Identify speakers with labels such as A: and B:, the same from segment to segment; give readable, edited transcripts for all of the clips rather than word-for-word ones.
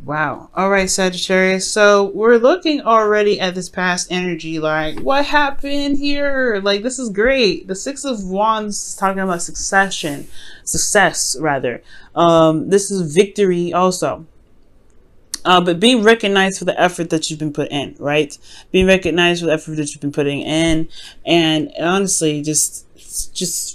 A: Wow. All right, Sagittarius. So we're looking already at this past energy. Like, what happened here? Like, this is great. The Six of Wands talking about success rather. This is victory also. But being recognized for the effort that you've been put in, right? Being recognized for the effort that you've been putting in, and honestly, just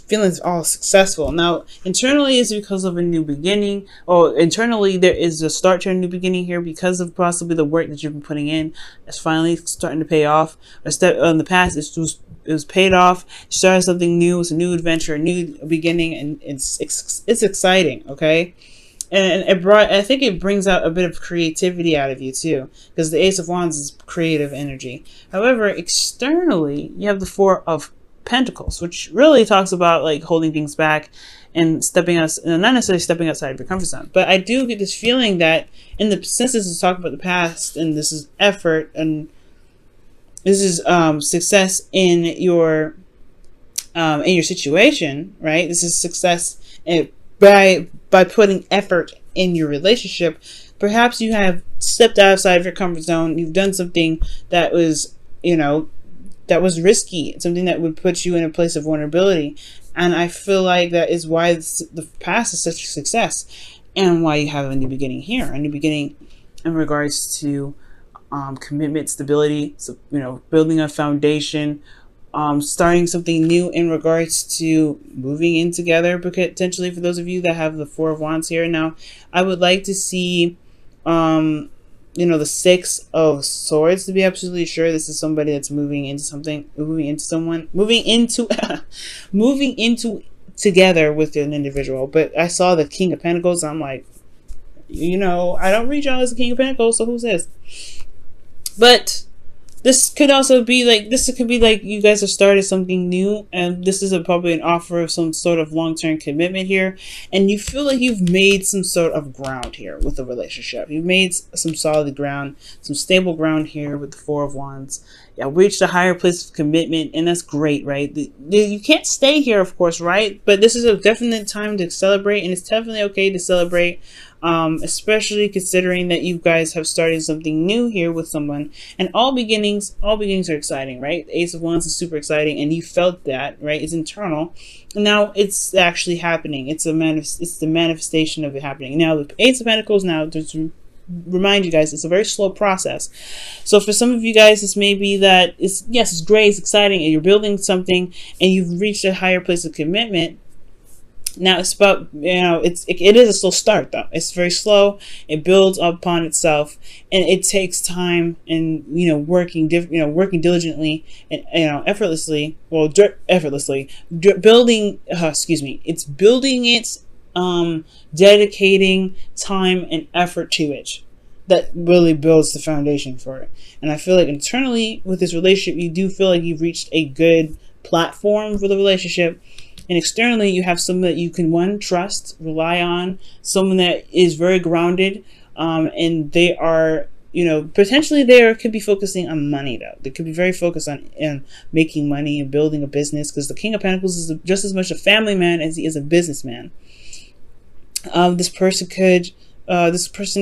A: feeling all successful. Now, internally, it's because of a new beginning, or internally, there is a start to a new beginning here because of possibly the work that you've been putting in. That's finally starting to pay off. A step in the past, it was paid off. You started something new. It's a new adventure, a new beginning, and it's exciting. Okay. And I think it brings out a bit of creativity out of you too, because the Ace of Wands is creative energy. However, externally, you have the Four of Pentacles, which really talks about like holding things back and not necessarily stepping outside of your comfort zone. But I do get this feeling that since this is talking about the past, and this is effort, and this is success in your situation, right? This is success by putting effort in your relationship. Perhaps you have stepped outside of your comfort zone. You've done something that was, that was risky, something that would put you in a place of vulnerability. And I feel like that is why the past is such a success, and why you have a new beginning here, a new beginning in regards to commitment, stability, so, building a foundation, starting something new in regards to moving in together, potentially for those of you that have the Four of Wands here. Now, I would like to see, the Six of Swords to be absolutely sure this is somebody that's moving into together with an individual. But I saw the King of Pentacles. I'm like, I don't read y'all as the King of Pentacles, so who's this? But this could be like you guys have started something new, and this is probably an offer of some sort of long-term commitment here, and you feel like you've made some sort of ground here with the relationship. You've made some solid ground, some stable ground here with the Four of Wands. Yeah, reached a higher place of commitment, and that's great, right? You can't stay here, of course, right? But this is a definite time to celebrate, and it's definitely okay to celebrate, especially considering that you guys have started something new here with someone. And all beginnings are exciting, right? The Ace of Wands is super exciting, and you felt that, right? It's internal. And now it's actually happening. It's the manifestation of it happening. Now, the Ace of Pentacles, now, to remind you guys, it's a very slow process. So for some of you guys, this may be that it's great, it's exciting, and you're building something, and you've reached a higher place of commitment. Now it's about, it is a slow start though. It's very slow. It builds upon itself, and it takes time, and working diligently and effortlessly. Well, effortlessly building. It's building it, dedicating time and effort to it. That really builds the foundation for it. And I feel like internally with this relationship, you do feel like you've reached a good platform for the relationship. And externally, you have someone that you can, trust, rely on, someone that is very grounded, and they are, potentially they could be focusing on money, though. They could be very focused on making money and building a business, because the King of Pentacles is just as much a family man as he is a businessman. This person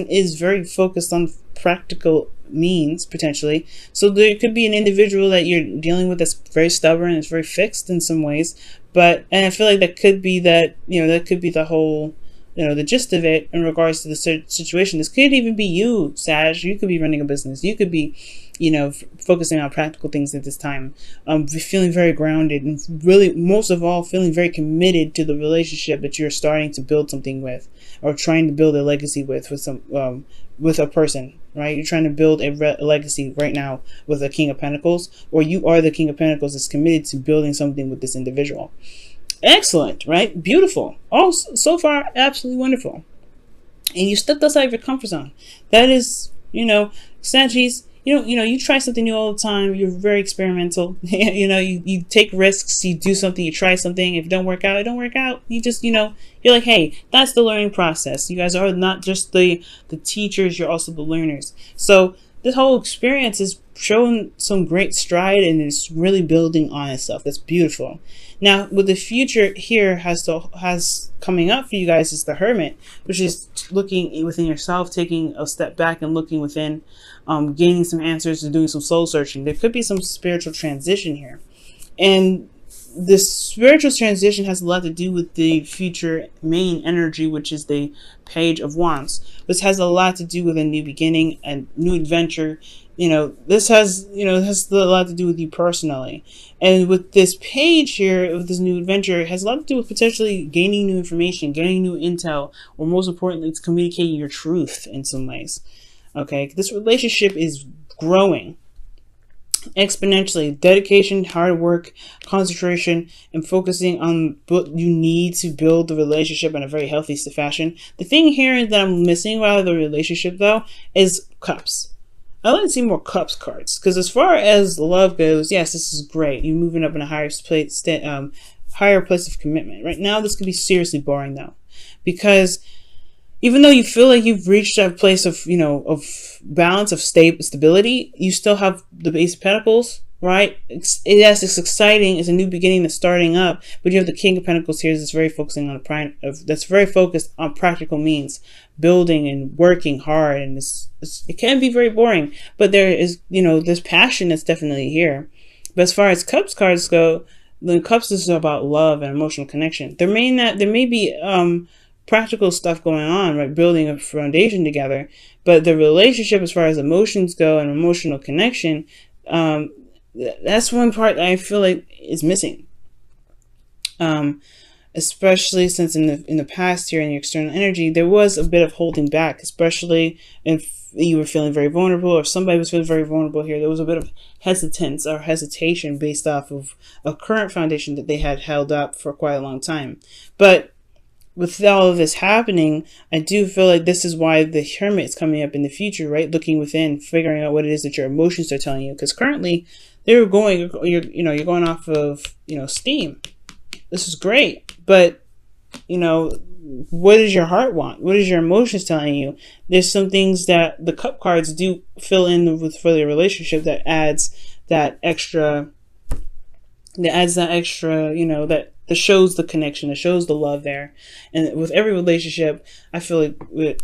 A: is very focused on practical means, potentially. So there could be an individual that you're dealing with that's very stubborn, it's very fixed in some ways. And I feel like that could be that could be the whole, the gist of it in regards to the situation. This could even be you, Sag. You could be running a business. You could be, focusing on practical things at this time. Feeling very grounded, and really, most of all, feeling very committed to the relationship that you're starting to build something with, or trying to build a legacy with a person, right? You're trying to build a legacy right now with a King of Pentacles, or you are the King of Pentacles that's committed to building something with this individual. Excellent, right? Beautiful. All so far, absolutely wonderful. And you stepped outside of your comfort zone. That is, Saggies, you try something new all the time. You're very experimental. You take risks. You do something. You try something. If it don't work out, it don't work out. You just, you're like, hey, that's the learning process. You guys are not just the teachers. You're also the learners. So this whole experience is showing some great stride and it's really building on itself. That's beautiful. Now, what the future here has coming up for you guys is the Hermit, which is looking within yourself, taking a step back and looking within, gaining some answers and doing some soul searching. There could be some spiritual transition here. And this spiritual transition has a lot to do with the future main energy, which is the Page of Wands, which has a lot to do with a new beginning, a new adventure. This has a lot to do with you personally. And with this page here, with this new adventure, it has a lot to do with potentially gaining new information, gaining new intel, or most importantly, it's communicating your truth in some ways. Okay, this relationship is growing exponentially. Dedication, hard work, concentration, and focusing on what you need to build the relationship in a very healthy fashion. The thing here that I'm missing out of the relationship, though, is Cups. I like to see more Cups cards, because as far as love goes, yes, this is great. You're moving up in a higher place of commitment. Right now, this could be seriously boring, though, because even though you feel like you've reached a place of, of balance, of stability, you still have the Ace of Pentacles, right? Yes, it's exciting. It's a new beginning that's starting up, but you have the King of Pentacles here that's very focusing on that's very focused on practical means, building and working hard, and it can be very boring, but there is, this passion that's definitely here. But as far as Cups cards go, the Cups is about love and emotional connection. There may be practical stuff going on, right? Building a foundation together, but the relationship, as far as emotions go and emotional connection, that's one part that I feel like is missing. Especially since in the past here in the external energy, there was a bit of holding back, especially if you were feeling very vulnerable or somebody was feeling very vulnerable here. There was a bit of hesitance or hesitation based off of a current foundation that they had held up for quite a long time. But with all of this happening, I do feel like this is why the Hermit is coming up in the future, right? Looking within, figuring out what it is that your emotions are telling you. Because currently, you're going off of, steam. This is great, but, what does your heart want? What is your emotions telling you? There's some things that the Cup cards do fill in with for the relationship that adds that extra, that shows the connection, that shows the love there. And with every relationship, I feel like, there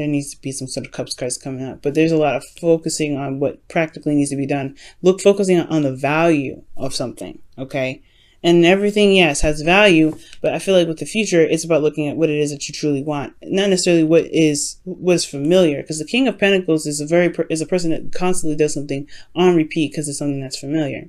A: needs to be some sort of Cups cards coming up. But there's a lot of focusing on what practically needs to be done. Focusing on the value of something, okay? And everything, yes, has value, but I feel like with the future, it's about looking at what it is that you truly want, not necessarily what is familiar. Because the King of Pentacles is a person that constantly does something on repeat because it's something that's familiar.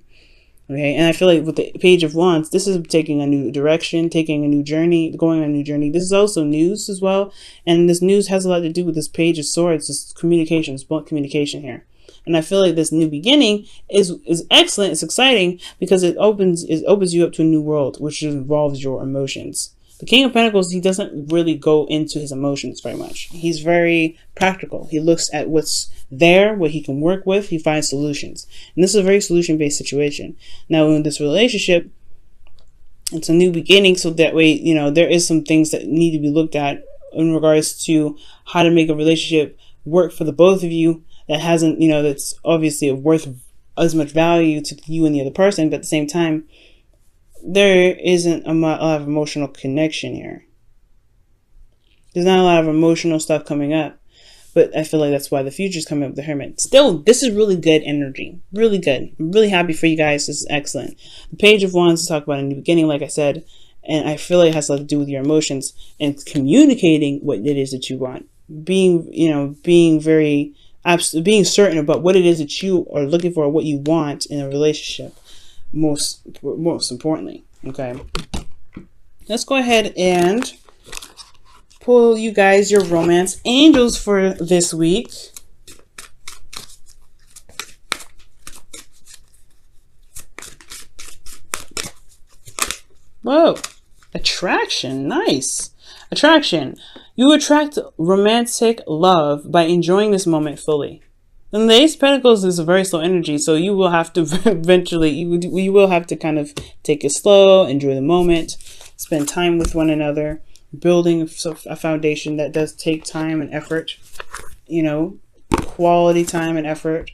A: Okay, and I feel like with the Page of Wands, this is taking a new direction, taking a new journey, going on a new journey. This is also news as well, and this news has a lot to do with this Page of Swords, this communication, it's blunt communication here. And I feel like this new beginning is excellent, it's exciting, because it opens you up to a new world, which involves your emotions. The King of Pentacles, he doesn't really go into his emotions very much. He's very practical. He looks at what's there, what he can work with, he finds solutions. And this is a very solution-based situation. Now, in this relationship, it's a new beginning, so that way, there is some things that need to be looked at in regards to how to make a relationship work for the both of you that hasn't, that's obviously worth as much value to you and the other person, but at the same time, there isn't a lot of emotional connection here. There's not a lot of emotional stuff coming up, but I feel like that's why the future's coming up with the Hermit. Still, this is really good energy. Really good. I'm really happy for you guys. This is excellent. The Page of Wands to talk about a new beginning, like I said, and I feel like it has a lot to do with your emotions and communicating what it is that you want. Being certain about what it is that you are looking for, what you want in a relationship. Most importantly, okay, let's go ahead and pull you guys your romance angels for this week. Whoa, attraction, nice. Attraction, you attract romantic love by enjoying this moment fully. And the Ace of Pentacles is a very slow energy, so you will have to eventually, you will have to kind of take it slow, enjoy the moment, spend time with one another, building a foundation that does take time and effort, quality time and effort,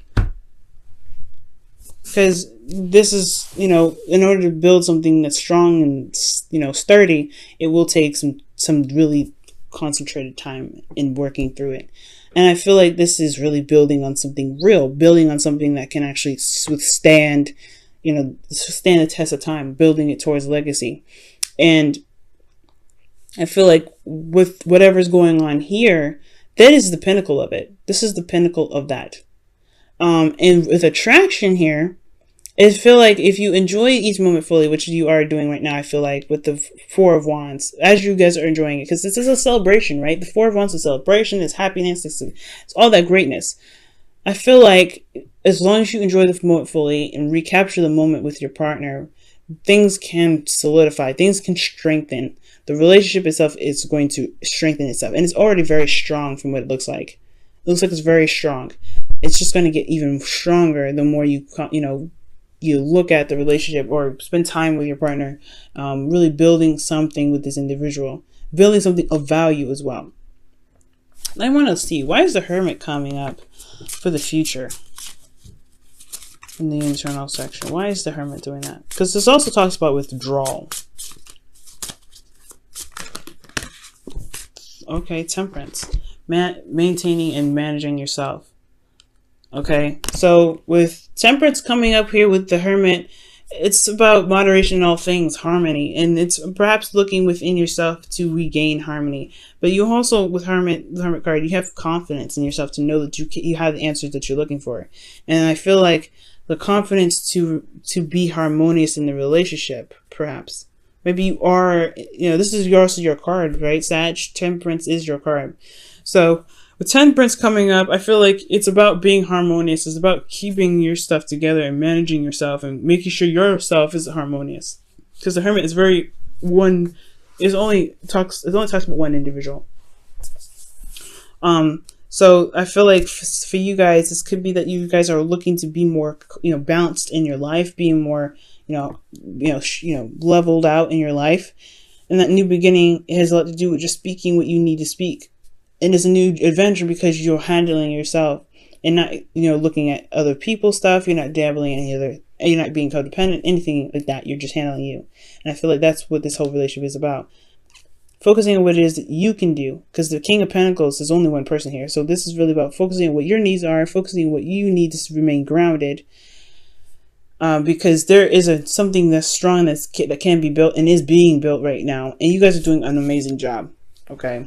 A: because this is, you know, in order to build something that's strong and, you know, sturdy, it will take some really concentrated time in working through it. And I feel like this is really building on something real, building on something that can actually withstand, you know, stand the test of time, building it towards legacy. And I feel like with whatever's going on here, that is the pinnacle of it. This is the pinnacle of that. And with attraction here, I feel like if you enjoy each moment fully, which you are doing right now, I feel like with the Four of Wands, as you guys are enjoying it, because this is a celebration, right? The Four of Wands is a celebration, it's happiness, it's all that greatness. I feel like as long as you enjoy the moment fully and recapture the moment with your partner, things can solidify, things can strengthen. The relationship itself is going to strengthen itself. And it's already very strong from what it looks like. It looks like it's very strong. It's just going to get even stronger the more you look at the relationship or spend time with your partner, really building something with this individual, building something of value as well. And I want to see, why is the Hermit coming up for the future in the internal section? Why is the Hermit doing that? Because this also talks about withdrawal. Okay, Temperance. Maintaining and managing yourself. Okay, so with Temperance coming up here with the Hermit, it's about moderation in all things, harmony, and it's perhaps looking within yourself to regain harmony. But you also, with the Hermit card, you have confidence in yourself to know that you have the answers that you're looking for. And I feel like the confidence to be harmonious in the relationship, perhaps. Maybe you are, this is also your card, right? Sag, Temperance is your card. So with Temperance coming up, I feel like it's about being harmonious. It's about keeping your stuff together and managing yourself and making sure yourself is harmonious. Because the Hermit is it only talks about one individual. So I feel like for you guys, this could be that you guys are looking to be more, balanced in your life, being more, leveled out in your life. And that new beginning has a lot to do with just speaking what you need to speak. And it's a new adventure because you're handling yourself and not, looking at other people's stuff. You're not dabbling in any other, you're not being codependent, anything like that. You're just handling you. And I feel like that's what this whole relationship is about. Focusing on what it is that you can do, because the King of Pentacles is only one person here. So this is really about focusing on what your needs are, focusing on what you need to remain grounded. Because there is something that's strong that can be built and is being built right now. And you guys are doing an amazing job. Okay.